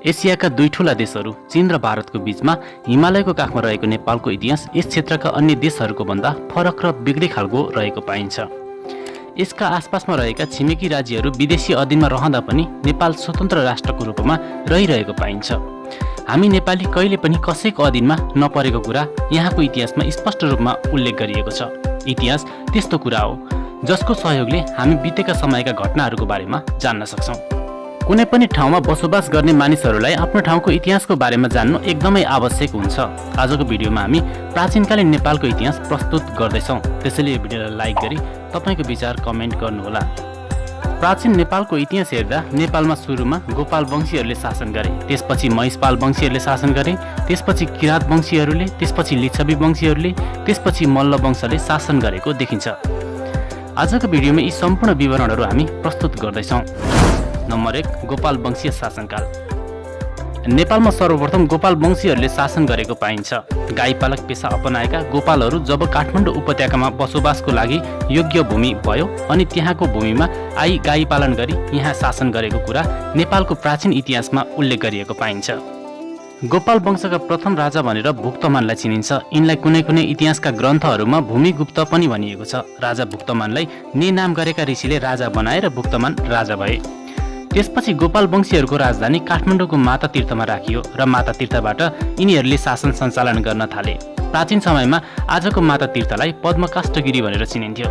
एसियाका दुई ठूला देशहरू चीन र भारतको बीचमा हिमालयको काखमा रहेको नेपालको इतिहास यस क्षेत्रका अन्य देशहरूको भन्दा फरक र बेग्लै खालको रहेको पाइन्छ। यसका आसपासमा रहेका छिमेकी राज्यहरू विदेशी अधीनमा रहँदा पनि नेपाल स्वतन्त्र राष्ट्रको रूपमा रहिरहेको पाइन्छ। हामी नेपाली कहिले पनि कसैको अधीनमा नपरेको कुरा यहाँको इतिहासमा स्पष्ट रूपमा उल्लेख गरिएको छ। इतिहास त्यस्तो कुरा हो जसको सहयोगले हामी बितेका समयका घटनाहरूको बारेमा जान्न सक्छौँ। कुनै पनि ठाउँमा बसोबास गर्ने मानिसहरूलाई आफ्नो ठाउँको इतिहासको बारेमा जान्नु एकदमै आवश्यक हुन्छ। आजको भिडियोमा हामी प्राचीनकालीन नेपालको इतिहास प्रस्तुत गर्दैछौँ। त्यसैले यो भिडियोलाई लाइक गरी तपाईँको विचार कमेन्ट गर्नुहोला। प्राचीन नेपालको इतिहास हेर्दा नेपालमा सुरुमा गोपाल वंशीहरूले शासन गरे, त्यसपछि महिषपाल वंशीहरूले शासन गरे, त्यसपछि किराँत वंशीहरूले, त्यसपछि लिच्छवी वंशीहरूले, त्यसपछि मल्ल वंशले शासन गरेको देखिन्छ। आजको भिडियोमा यी सम्पूर्ण विवरणहरू हामी प्रस्तुत गर्दैछौँ। नम्बर 1, गोपाल वंशीय शासनकाल। नेपालमा सर्वप्रथम गोपाल वंशीहरूले शासन गरेको पाइन्छ। गाईपालक पेसा अपनाएका गोपालहरू जब काठमाडौँ उपत्यकामा बसोबासको लागि योग्य भूमि भयो अनि त्यहाँको भूमिमा आई गाई पालन गरी यहाँ शासन गरेको कुरा नेपालको प्राचीन इतिहासमा उल्लेख गरिएको पाइन्छ। गोपाल वंशका प्रथम राजा भनेर भुक्तमानलाई चिनिन्छ। यिनलाई कुनै कुनै इतिहासका ग्रन्थहरूमा भूमिगुप्त पनि भनिएको छ। राजा भुक्तमानलाई ने नाम गरेका ऋषिले राजा बनाएर भुक्तमान राजा भए। त्यसपछि गोपाल वंशीहरूको राजधानी काठमाडौँको माता तीर्थमा राखियो र माता तीर्थबाट यिनीहरूले शासन सञ्चालन गर्न थाले। प्राचीन समयमा आजको माता तीर्थलाई पद्मकाष्ठगिरी भनेर चिनिन्थ्यो।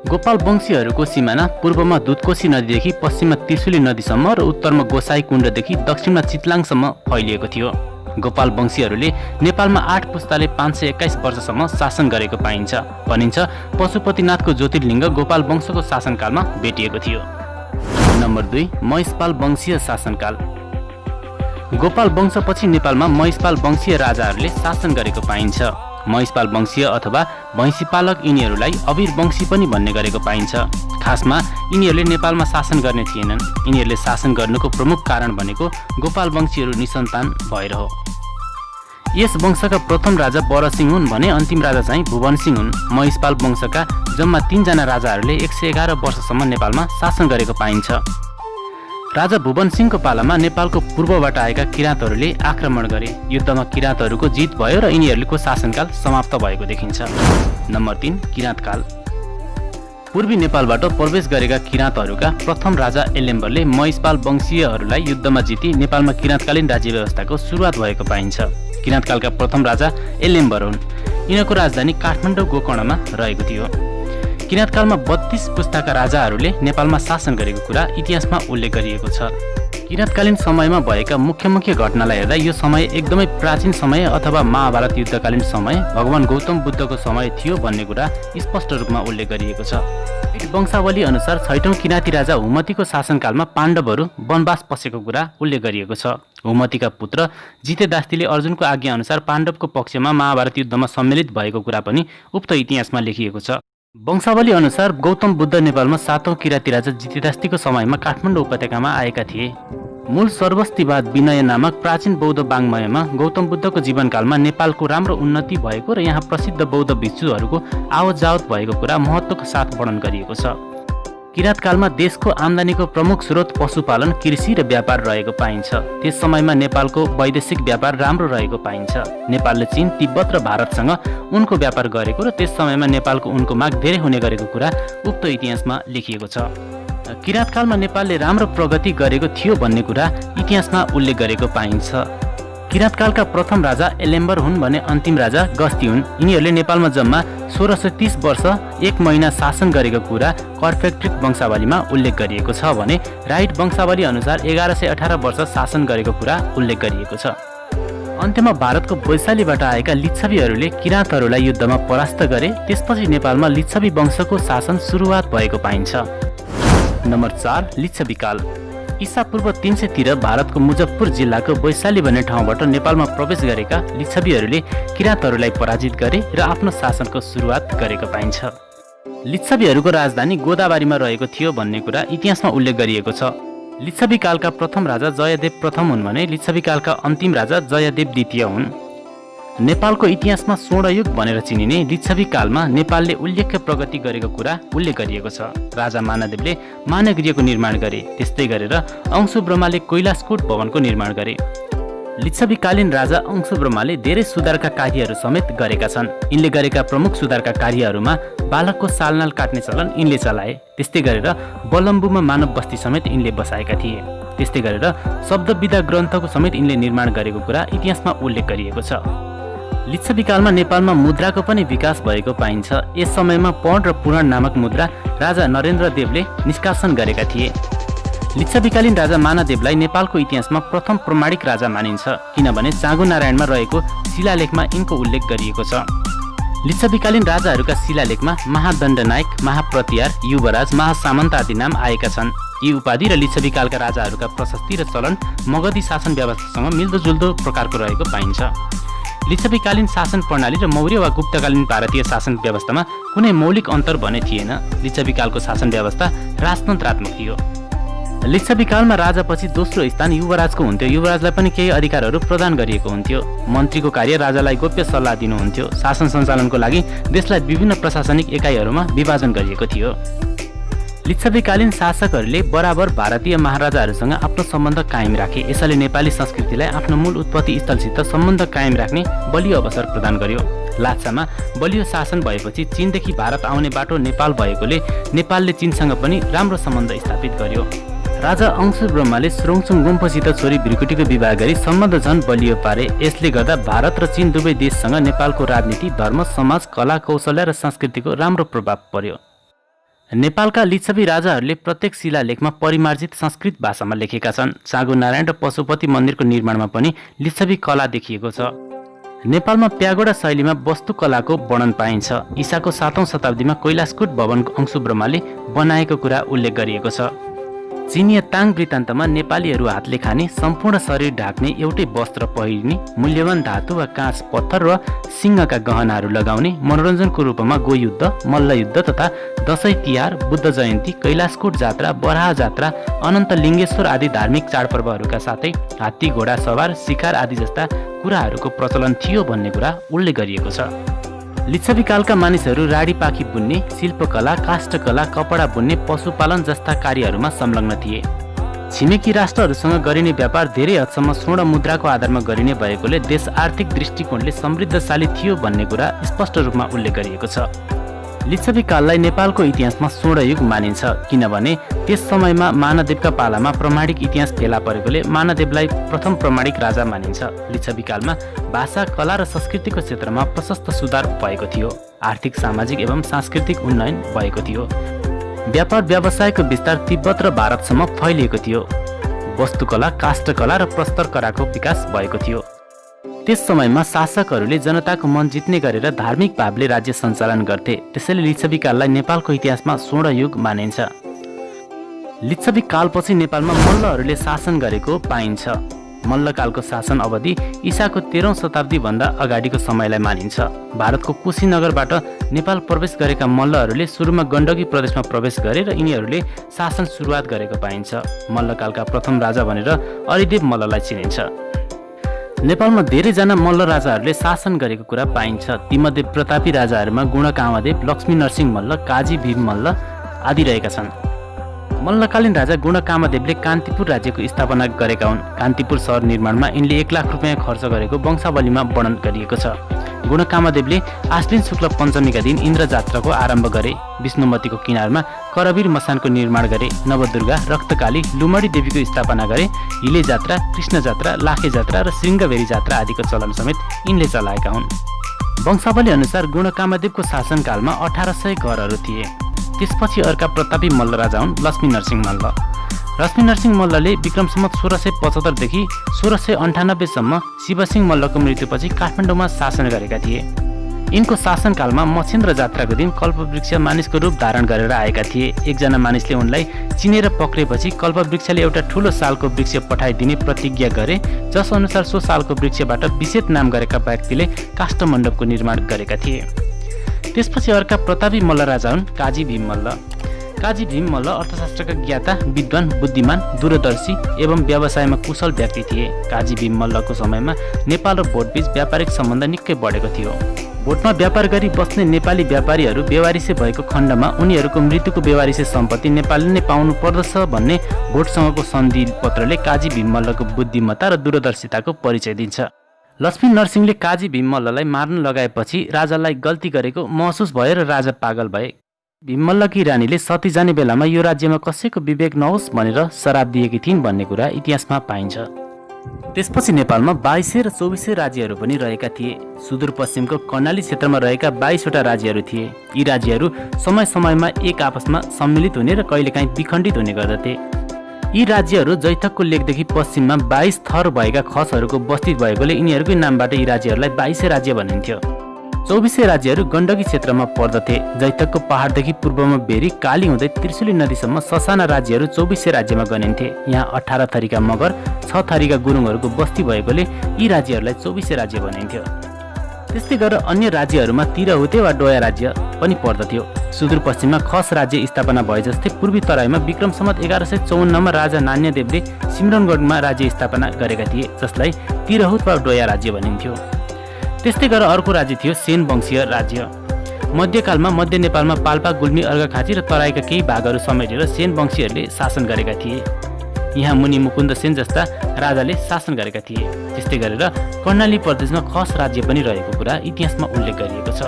गोपाल वंशीहरूको सिमाना पूर्वमा दुधकोशी नदीदेखि पश्चिममा त्रिशुली नदीसम्म र उत्तरमा गोसाई कुण्डदेखि दक्षिणमा चितलाङसम्म फैलिएको थियो। गोपाल वंशीहरूले नेपालमा 8 पुस्ताले 521 वर्षसम्म शासन गरेको पाइन्छ। भनिन्छ पशुपतिनाथको ज्योतिर्लिङ्ग गोपाल वंशको शासनकालमा भेटिएको थियो। नम्बर 2, महिषपाल वंशीय शासनकाल। गोपाल वंशपछि नेपालमा महिषपाल वंशीय राजाहरूले शासन गरेको पाइन्छ। महिषपाल वंशीय अथवा भैँसीपालक यिनीहरूलाई अबिर वंशी पनि भन्ने गरेको पाइन्छ। खासमा यिनीहरूले नेपालमा शासन गर्ने थिएनन्। यिनीहरूले शासन गर्नुको प्रमुख कारण भनेको गोपाल वंशीहरू निसन्तान भएर हो। यस वंशका प्रथम राजा बरसिंह हुन् भने अन्तिम राजा चाहिँ भुवनसिंह हुन्। महिषपाल वंशका जम्मा 3 जना राजाहरूले 111 वर्षसम्म नेपालमा शासन गरेको पाइन्छ। राजा भुवनसिंहको पालामा नेपालको पूर्वबाट आएका किराँतहरूले आक्रमण गरे। युद्धमा किराँतहरूको जित भयो र यिनीहरूको शासनकाल समाप्त भएको देखिन्छ। नम्बर 3, किराँतकाल। पूर्वी नेपालबाट प्रवेश गरेका किराँतहरूका प्रथम राजा एलेम्बरले महिषपाल वंशीयहरूलाई युद्धमा जिती नेपालमा किराँतकालीन राज्य व्यवस्थाको सुरुवात भएको पाइन्छ। किराँतकालका प्रथम राजा एलेम्बर हुन्। यिनको राजधानी काठमाडौँ गोकर्णमा रहेको थियो। किराँतकालमा 32 पुस्ताका राजाहरूले नेपालमा शासन गरेको कुरा इतिहासमा उल्लेख गरिएको छ। किराँतकालीन समयमा भएका मुख्य घटनालाई हेर्दा यो समय एकदमै प्राचीन समय अथवा महाभारत युद्धकालीन समय, भगवान गौतम बुद्धको समय थियो भन्ने कुरा स्पष्ट रूपमा उल्लेख गरिएको छ। वंशावली अनुसार 6औं किराँती राजा हुमतीको शासनकालमा पाण्डवहरू वनवास पसेको कुरा उल्लेख गरिएको छ। हुमतीका पुत्र जितेदास्तीले अर्जुनको आज्ञा अनुसार पाण्डवको पक्षमा महाभारत युद्धमा सम्मिलित भएको कुरा पनि उक्त इतिहासमा लेखिएको छ। वंशावली अनुसार गौतम बुद्ध नेपालमा 7औं किराँती राजा जितेदास्तीको समयमा काठमाडौँ उपत्यकामा आएका थिए। मूल सर्वस्तिवाद विनय नामक प्राचीन बौद्ध वाङ्मयमा गौतम बुद्धको जीवनकालमा नेपालको राम्रो उन्नति भएको र यहाँ प्रसिद्ध बौद्ध भिक्षुहरूको आवत जावत भएको कुरा महत्त्वको साथ वर्णन गरिएको छ। किराँतकालमा देशको आम्दानीको प्रमुख स्रोत पशुपालन, कृषि र व्यापार रहेको पाइन्छ। त्यस समयमा नेपालको वैदेशिक व्यापार राम्रो रहेको पाइन्छ। नेपालले चीन, तिब्बत र भारतसँग उनको व्यापार गरेको र त्यस समयमा नेपालको उनको माग धेरै हुने गरेको कुरा उक्त इतिहासमा लेखिएको छ। किराँतकालमा नेपालले राम्रो प्रगति गरेको थियो भन्ने कुरा इतिहासमा उल्लेख गरेको पाइन्छ। किराँतकालका प्रथम राजा एलेम्बर हुन् भने अन्तिम राजा गस्ती हुन्। यिनीहरूले नेपालमा जम्मा 1630 वर्ष 1 महिना शासन गरेको कुरा कर्फेक्ट्रिक वंशावलीमा उल्लेख गरिएको छ भने राइट वंशावली अनुसार 1118 वर्ष शासन गरेको कुरा उल्लेख गरिएको छ। अन्त्यमा भारतको वैशालीबाट आएका लिच्छवीहरूले किराँतहरूलाई युद्धमा परास्त गरे। त्यसपछि नेपालमा लिच्छवी वंशको शासन सुरुवात भएको पाइन्छ। नम्बर 4, लिच्छवीकाल। ईसापूर्व 300 तिर भारतको मुजफ्फर जिल्लाको वैशाली भन्ने ठाउँबाट नेपालमा प्रवेश गरेका लिच्छवीहरूले किराँतहरूलाई पराजित गरे र आफ्नो शासनको सुरुवात गरेको पाइन्छ। लिच्छवीहरूको राजधानी गोदाबारीमा रहेको थियो भन्ने कुरा इतिहासमा उल्लेख गरिएको छ। लिच्छवी कालका प्रथम राजा जयदेव प्रथम हुन् भने लिच्छवी कालका अन्तिम राजा जयदेव द्वितीय हुन्। नेपालको इतिहासमा स्वर्णयुग भनेर चिनिने लिच्छवी कालमा नेपालले उल्लेख्य प्रगति गरेको कुरा उल्लेख गरिएको छ। राजा मानदेवले मानगृहको निर्माण गरे। त्यस्तै गरेर अंशुब्रह्माले कैलाशकूट भवनको निर्माण गरे। लिच्छवीकालीन राजा अंशुब्रह्माले धेरै सुधारका कार्यहरू समेत गरेका छन्। यिनले गरेका प्रमुख सुधारका कार्यहरूमा बालकको सालनाल काट्ने चलन यिनले चलाए। त्यस्तै गरेर बलम्बुमा मानव बस्ती समेत यिनले बसाएका थिए। त्यस्तै गरेर शब्दविधा ग्रन्थको समेत यिनले निर्माण गरेको कुरा इतिहासमा उल्लेख गरिएको छ। लिच्छवीकालमा नेपालमा मुद्राको पनि विकास भएको पाइन्छ। यस समयमा पौड र पुराण नामक मुद्रा राजा नरेन्द्र देवले निष्कासन गरेका थिए। लिच्छवीकालीन राजा मानदेवलाई नेपालको इतिहासमा प्रथम प्रमाणिक राजा मानिन्छ, किनभने चाँगुनारायणमा रहेको शिलालेखमा यिनको उल्लेख गरिएको छ। लिच्छवीकालीन राजाहरूका शिलालेखमा महादण्डनायक, महाप्रतिहार, युवराज, महासामन्त आदि नाम आएका छन्। यी उपाधि र लिच्छवीकालका राजाहरूका प्रशस्ति र चलन मगधी शासन व्यवस्थासँग मिल्दोजुल्दो प्रकारको रहेको पाइन्छ। लिच्छवीकालीन शासन प्रणाली र मौर्य वा गुप्तकालीन भारतीय शासन व्यवस्थामा कुनै मौलिक अन्तर भने थिएन। लिच्छवीकालको शासन व्यवस्था राजतन्त्रात्मक थियो। लिच्छवीकालमा राजापछि दोस्रो स्थान युवराजको हुन्थ्यो। युवराजलाई पनि केही अधिकारहरू प्रदान गरिएको हुन्थ्यो। मन्त्रीको कार्य राजालाई गोप्य सल्लाह दिनुहुन्थ्यो। शासन सञ्चालनको लागि देशलाई विभिन्न प्रशासनिक एकाइहरूमा विभाजन गरिएको थियो। लिच्छवीकालीन शासकहरूले बराबर भारतीय महाराजाहरूसँग आफ्नो सम्बन्ध कायम राखे। यसैले नेपाली संस्कृतिलाई आफ्नो मूल उत्पत्ति स्थलसित सम्बन्ध कायम राख्ने बलियो अवसर प्रदान गर्यो। लाछामा बलियो शासन भएपछि चीनदेखि भारत आउने बाटो नेपाल भएकोले नेपालले चीनसँग पनि राम्रो सम्बन्ध स्थापित गर्यो। राजा अंशुब्रह्माले स्रोङसुङ गुम्फासित छोरी भृकुटीको विवाह गरी सम्बन्ध झन बलियो पारे। यसले गर्दा भारत र चीन दुवै देशसँग नेपालको राजनीति, धर्म, समाज, कला, कौशल्य र संस्कृतिको राम्रो प्रभाव पर्यो। नेपालका लिच्छवी राजाहरूले प्रत्येक शिलालेखमा परिमार्जित संस्कृत भाषामा लेखेका छन्। चाँगुनारायण र पशुपति मन्दिरको निर्माणमा पनि लिच्छवी कला देखिएको छ। नेपालमा प्यागोडा शैलीमा वस्तुकलाको वर्णन पाइन्छ। ईसाको 7औं शताब्दीमा कैलाशकूट भवन अंशुब्रह्माले बनाएको कुरा उल्लेख गरिएको छ। चिनिया ताङ वृत्तान्तमा नेपालीहरू हातले खाने, सम्पूर्ण शरीर ढाक्ने एउटै वस्त्र पहिर्ने, मूल्यवान धातु वा काँच, पत्थर वा सिंहका गहनाहरू लगाउने, मनोरञ्जनको रूपमा गोयुद्ध, मल्लयुद्ध तथा दशैं तिहार, बुद्ध जयन्ती, कैलाशकूट जात्रा, बराह जात्रा, अनन्त लिङ्गेश्वर आदि धार्मिक चाडपर्वहरूका साथै हात्ती घोडा सवार, शिकार आदि जस्ता कुराहरूको प्रचलन थियो भन्ने कुरा उल्लेख गरिएको छ। लिच्छवीकालका मानिसहरू राडी पाखी बुन्ने, शिल्पकला, काष्ठकला, कपडा बुन्ने, पशुपालन जस्ता कार्यहरूमा संलग्न थिए। छिमेकी राष्ट्रहरूसँग गरिने व्यापार धेरै हदसम्म स्वर्ण मुद्राको आधारमा गरिने भएकोले देश आर्थिक दृष्टिकोणले समृद्धशाली थियो भन्ने कुरा स्पष्ट रूपमा उल्लेख गरिएको छ। लिच्छवीकाललाई नेपालको इतिहासमा स्वर्णयुग मानिन्छ, किनभने त्यस समयमा मानदेवका पालामा प्रमाणिक इतिहास फेला परेकोले मानदेवलाई प्रथम प्रमाणिक राजा मानिन्छ। लिच्छवीकालमा भाषा, कला र संस्कृतिको क्षेत्रमा प्रशस्त सुधार भएको थियो। आर्थिक, सामाजिक एवं सांस्कृतिक उन्नयन भएको थियो। व्यापार व्यवसायको विस्तार तिब्बत र भारतसम्म फैलिएको थियो। वस्तुकला, काष्ठकला र प्रस्तरकलाको विकास भएको थियो। त्यस समयमा शासकहरूले जनताको मन जित्ने गरेर धार्मिक भावले राज्य सञ्चालन गर्थे। त्यसैले लिच्छवीकाललाई नेपालको इतिहासमा स्वर्णयुग मानिन्छ। लिच्छवी कालपछि नेपालमा मल्लहरूले शासन गरेको पाइन्छ। मल्लकालको शासन अवधि ईसाको 13औं शताब्दीभन्दा अगाडिको समयलाई मानिन्छ। भारतको कुशीनगरबाट नेपाल प्रवेश गरेका मल्लहरूले सुरुमा गण्डकी प्रदेशमा प्रवेश गरे र यिनीहरूले शासन सुरुवात गरेको पाइन्छ। मल्लकालका प्रथम राजा भनेर अरिदेव मल्ललाई चिनिन्छ। नेपालमा धेरैजना मल्ल राजाहरूले शासन गरेको कुरा पाइन्छ। तीमध्ये प्रतापी राजाहरूमा गुणकामदेव, लक्ष्मीनरसिंह मल्ल, काजी भीम मल्ल आदि रहेका छन्। मल्लकालीन राजा गुणकामदेवले कान्तिपुर राज्यको स्थापना गरेका हुन्। कान्तिपुर सहर निर्माणमा यिनले 1 लाख रुपियाँ खर्च गरेको वंशावलीमा वर्णन गरिएको छ। गुणकामदेवले आश्विन शुक्ल पञ्चमीका दिन इन्द्र जात्राको आरम्भ गरे। विष्णुमतीको किनारमा करवीर मसानको निर्माण गरे। नवदुर्गा, रक्तकाली, लुमडी देवीको स्थापना गरे। हिले जात्रा, कृष्ण जात्रा, लाखे जात्रा र श्रृङ्गबेरी जात्रा आदिको चलन समेत यिनले चलाएका हुन्। वंशावली अनुसार गुणकामदेवको शासनकालमा 1800 घरहरू थिए। त्यसपछि अर्का प्रतापी मल्ल राजा हुन् लक्ष्मीनरसिंह मल्ल। लक्ष्मीनरसिंह मल्लले विक्रम सम्वत 1675 देखि 1698 सम्म शिवसिंह मल्लको मृत्युपछि काठमाडौँमा शासन गरेका थिए। यिनको शासनकालमा मच्छिन्द्र जात्राको दिन कल्पवृक्ष मानिसको रूप धारण गरेर आएका थिए। एकजना मानिसले उनलाई चिनेर पक्रेपछि कल्पवृक्षले एउटा ठूलो सालको वृक्ष पठाइदिने प्रतिज्ञा गरे, जस अनुसार सो सालको वृक्षबाट विशेष नाम गरेका व्यक्तिले काष्ठमण्डपको निर्माण गरेका थिए। त्यसपछि अर्का प्रतापी मल्ल राजा हुन् काजी भीम मल्ल। काजी भीम मल्ल अर्थशास्त्रका ज्ञाता, विद्वान, बुद्धिमान, दूरदर्शी एवं व्यवसायमा कुशल व्यक्ति थिए। काजी भीम मल्लको समयमा नेपाल र भोटबीच व्यापारिक सम्बन्ध निकै बढेको थियो। भोटमा व्यापार गरी बस्ने नेपाली व्यापारीहरू बेवारिसे भएको खण्डमा उनीहरूको मृत्युको बेवारिसे सम्पत्ति नेपालले नै पाउनु पर्दछ भन्ने भोटसँगको सन्धि पत्रले काजी भीम मल्लको बुद्धिमत्ता र दूरदर्शिताको परिचय दिन्छ। लक्ष्मी नरसिंहले काजी भीम मल्ललाई मार्न लगाएपछि राजालाई गल्ती गरेको महसुस भयो र राजा पागल भए। भीम मल्लकी रानीले सती जाने बेलामा यो राज्यमा कसैको विवेक नहोस् भनेर श्राप दिएकी थिइन् भन्ने कुरा इतिहासमा पाइन्छ। त्यसपछि नेपालमा 2200 र 2400 राज्यहरू पनि रहेका थिए। सुदूरपश्चिमको कर्णाली क्षेत्रमा रहेका 22वटा राज्यहरू थिए। यी राज्यहरू समय समयमा एक आपसमा सम्मिलित हुने र कहिलेकाहीँ विखण्डित हुने गर्दथे। यी राज्यहरू जैथकको लेकदेखि पश्चिममा 22 थर भएका खसहरूको बस्ती भएकोले यिनीहरूकै नामबाट यी राज्यहरूलाई 2200 राज्य भनिन्थ्यो। 2400 राज्यहरू गण्डकी क्षेत्रमा पर्दथे। जैथकको पहाडदेखि पूर्वमा बेरी काली हुँदै त्रिशुली नदीसम्म ससाना राज्यहरू 2400 राज्यमा गनिन्थे। यहाँ 18 थरीका मगर, 6 थरीका गुरुङहरूको बस्ती भएकोले यी राज्यहरूलाई 2400 राज्य भनिन्थ्यो। त्यस्तै गरेर अन्य राज्यहरूमा तिरहुते वा डोया राज्य पनि पर्दथ्यो। सुदूरपश्चिममा खस राज्य स्थापना भए जस्तै पूर्वी तराईमा विक्रम सम्वत 1154मा राजा नान्यदेवले सिमरनगढमा राज्य स्थापना गरेका थिए, जसलाई तिरहुत वा डोया राज्य भनिन्थ्यो। त्यस्तै गरेर अर्को राज्य थियो सेन वंशीय राज्य। मध्यकालमा मध्य नेपालमा पाल्पा, गुल्मी, अर्घाखाँची र तराईका केही भागहरू समेटेर सेन वंशीहरूले शासन गरेका थिए। यहाँ मुनि मुकुन्द सेन जस्ता राजाले शासन गरेका थिए। त्यस्तै गरेर कर्णाली प्रदेशमा खस राज्य पनि रहेको कुरा इतिहासमा उल्लेख गरिएको छ।